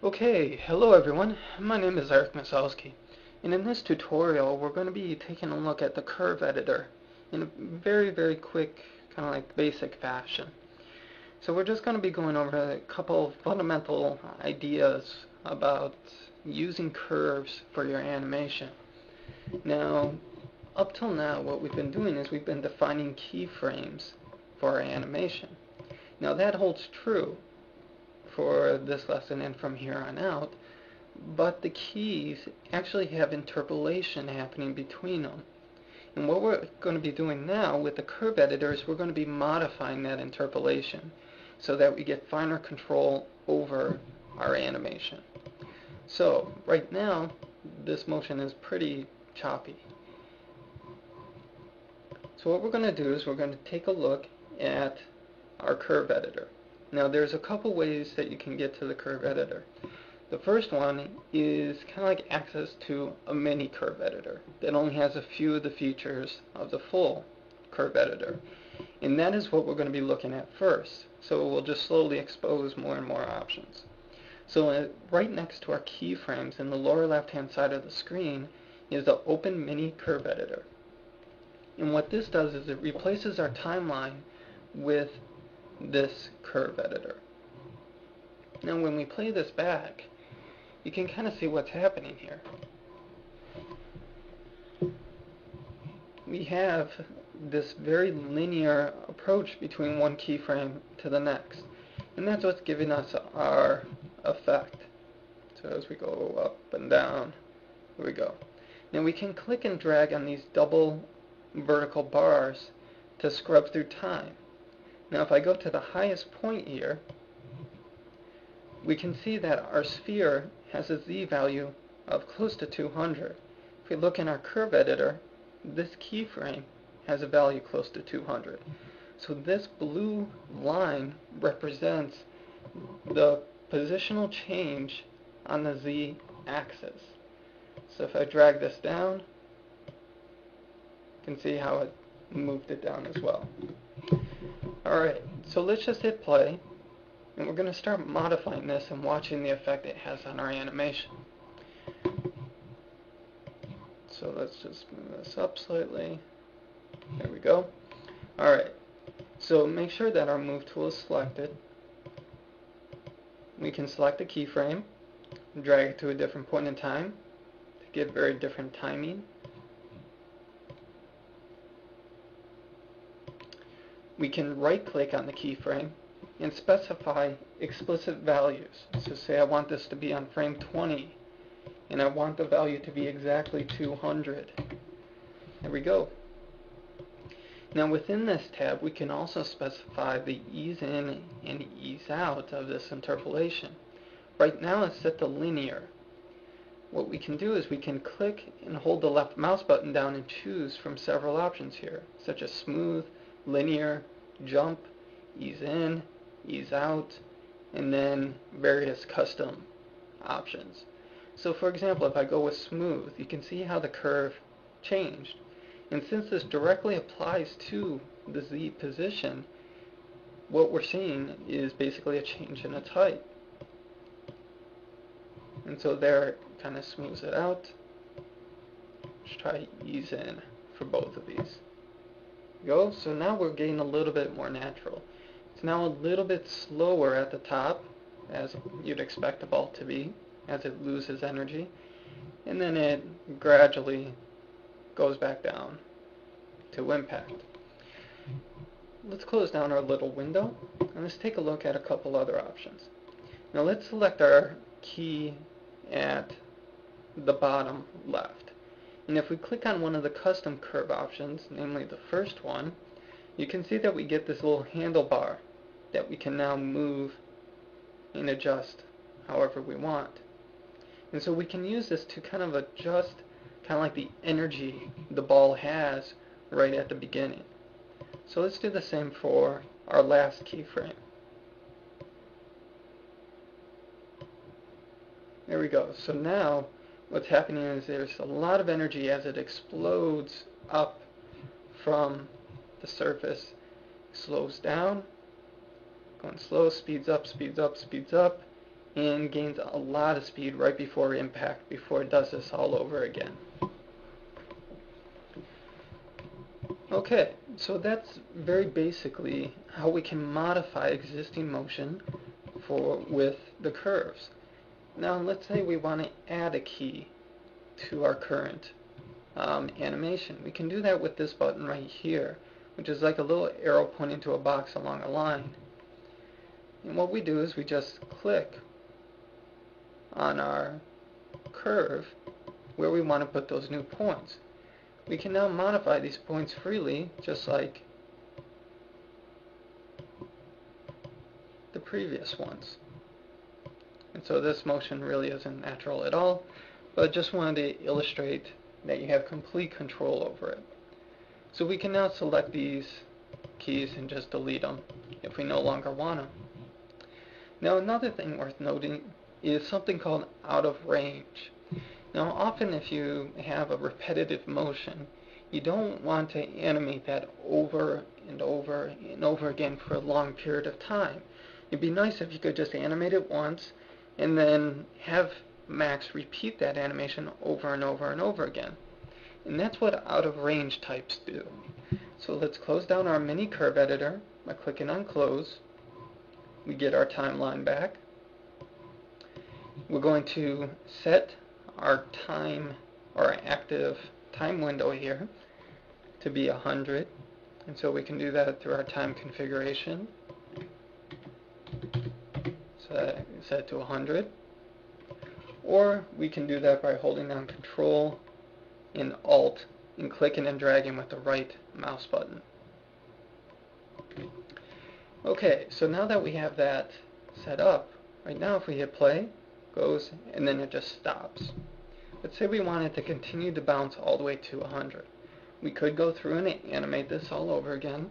Okay, hello everyone. My name is Eric Masowski, and in this tutorial we're going to be taking a look at the curve editor in a very quick, kind of like basic fashion. So we're just going to be going over a couple of fundamental ideas about using curves for your animation. Now, up till now what we've been doing is we've been defining keyframes for our animation. Now that holds true for this lesson and from here on out, but the keys actually have interpolation happening between them. And what we're going to be doing now with the curve editor is we're going to be modifying that interpolation so that we get finer control over our animation. So right now this motion is pretty choppy. So what we're going to do is we're going to take a look at our curve editor. Now there's a couple ways that you can get to the curve editor. The first one is kind of like access to a mini curve editor that only has a few of the features of the full curve editor. And that is what we're going to be looking at first. So we'll just slowly expose more and more options. So right next to our keyframes in the lower left hand side of the screen is the Open Mini Curve Editor. And what this does is it replaces our timeline with this curve editor. Now when we play this back, you can kind of see what's happening here. We have this very linear approach between one keyframe to the next, and that's what's giving us our effect. So as we go up and down, here we go. Now we can click and drag on these double vertical bars to scrub through time. Now if I go to the highest point here, we can see that our sphere has a z value of close to 200. If we look in our curve editor, this keyframe has a value close to 200. So this blue line represents the positional change on the z axis. So if I drag this down, you can see how it moved it down as well. Alright, so let's just hit play. And we're going to start modifying this and watching the effect it has on our animation. So let's just move this up slightly. There we go. Alright, so make sure that our move tool is selected. We can select a keyframe, drag it to a different point in time to get very different timing. We can right click on the keyframe and specify explicit values. So say I want this to be on frame 20 and I want the value to be exactly 200. There we go. Now within this tab we can also specify the ease in and ease out of this interpolation. Right now it's set to linear. What we can do is we can click and hold the left mouse button down and choose from several options here, such as smooth, linear, jump, ease in, ease out, and then various custom options. So for example, if I go with smooth, you can see how the curve changed. And since this directly applies to the Z position, what we're seeing is basically a change in its height. And so there it kind of smooths it out. Let's try ease in for both of these. Go. So now we're getting a little bit more natural. It's now a little bit slower at the top, as you'd expect a ball to be, as it loses energy, and then it gradually goes back down to impact. Let's close down our little window, and let's take a look at a couple other options. Now let's select our key at the bottom left. And if we click on one of the custom curve options, namely the first one, you can see that we get this little handlebar that we can now move and adjust however we want. And so we can use this to kind of adjust kind of like the energy the ball has right at the beginning. So let's do the same for our last keyframe. There we go. So now what's happening is there's a lot of energy as it explodes up from the surface. Slows down, going slow, speeds up, speeds up, speeds up, and gains a lot of speed right before impact, before it does this all over again. Okay, so that's very basically how we can modify existing motion with the curves. Now let's say we want to add a key to our current animation. We can do that with this button right here, which is like a little arrow pointing to a box along a line. And what we do is we just click on our curve where we want to put those new points. We can now modify these points freely, just like the previous ones. And so this motion really isn't natural at all, but just wanted to illustrate that you have complete control over it. So we can now select these keys and just delete them if we no longer want them. Now another thing worth noting is something called out of range. Now often if you have a repetitive motion, you don't want to animate that over and over and over again for a long period of time. It'd be nice if you could just animate it once and then have Max repeat that animation over and over and over again. And that's what out of range types do. So let's close down our mini curve editor by clicking on close. We get our timeline back. We're going to set our time, or active time window here, to be 100. And so we can do that through our time configuration. Set it to 100. Or we can do that by holding down Control and Alt and clicking and dragging with the right mouse button. Okay, so now that we have that set up, right now if we hit play, goes, and then it just stops. Let's say we wanted to continue to bounce all the way to 100. We could go through and animate this all over again,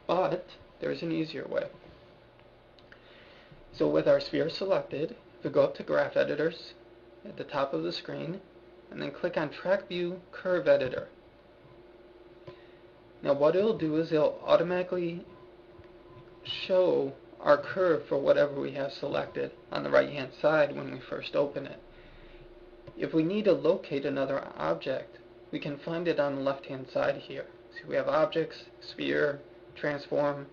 but there's an easier way. So with our sphere selected, if we go up to Graph Editors at the top of the screen, and then click on Track View Curve Editor. Now what it'll do is it'll automatically show our curve for whatever we have selected on the right hand side when we first open it. If we need to locate another object, we can find it on the left hand side here. So we have Objects, Sphere, Transform,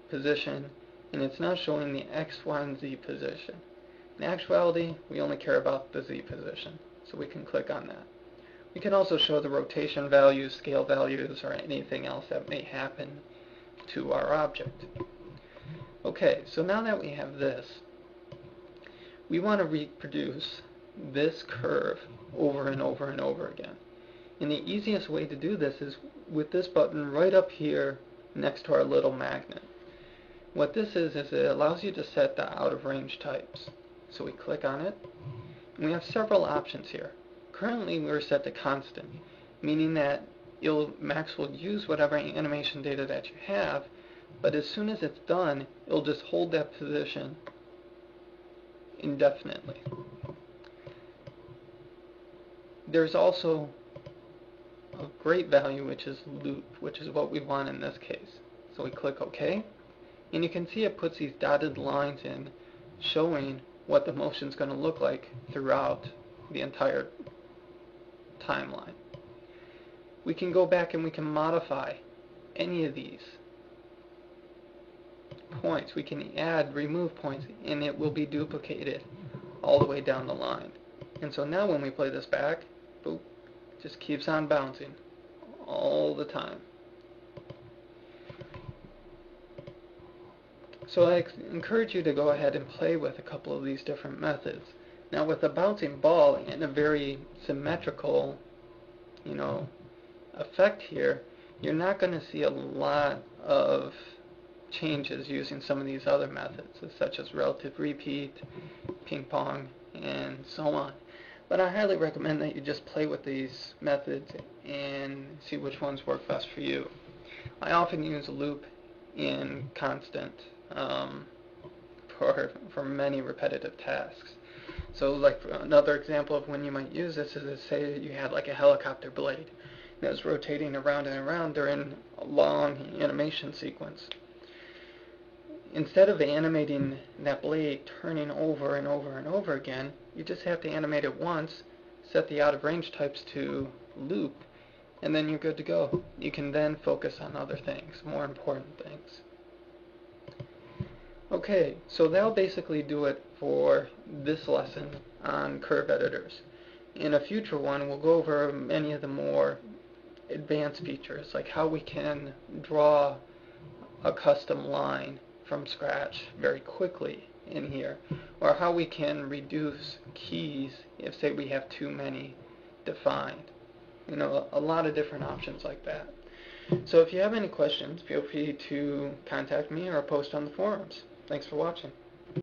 Position, and it's now showing the X, Y, and Z position. In actuality, we only care about the Z position, so we can click on that. We can also show the rotation values, scale values, or anything else that may happen to our object. Okay, so now that we have this, we want to reproduce this curve over and over and over again. And the easiest way to do this is with this button right up here next to our little magnet. What this is it allows you to set the out of range types. So we click on it, and we have several options here. Currently we're set to constant, meaning that Max will use whatever animation data that you have, but as soon as it's done, it'll just hold that position indefinitely. There's also a great value, which is loop, which is what we want in this case. So we click OK, and you can see it puts these dotted lines in, showing what the motion is going to look like throughout the entire timeline. We can go back and we can modify any of these points. We can add, remove points, and it will be duplicated all the way down the line. And so now when we play this back, boop, it just keeps on bouncing all the time. So I encourage you to go ahead and play with a couple of these different methods. Now with a bouncing ball and a very symmetrical, effect here, you're not going to see a lot of changes using some of these other methods, such as relative repeat, ping pong, and so on. But I highly recommend that you just play with these methods and see which ones work best for you. I often use a loop in constant for many repetitive tasks. So like another example of when you might use this is to say that you had like a helicopter blade that was rotating around and around during a long animation sequence. instead of animating that blade turning over and over and over again, you just have to animate it once, set the out of range types to loop, and then you're good to go. You can then focus on other things, more important things. Okay, so that'll basically do it for this lesson on curve editors. In a future one, we'll go over many of the more advanced features, like how we can draw a custom line from scratch very quickly in here, or how we can reduce keys if, say, we have too many defined. You know, a lot of different options like that. So if you have any questions, feel free to contact me or post on the forums. Thanks for watching.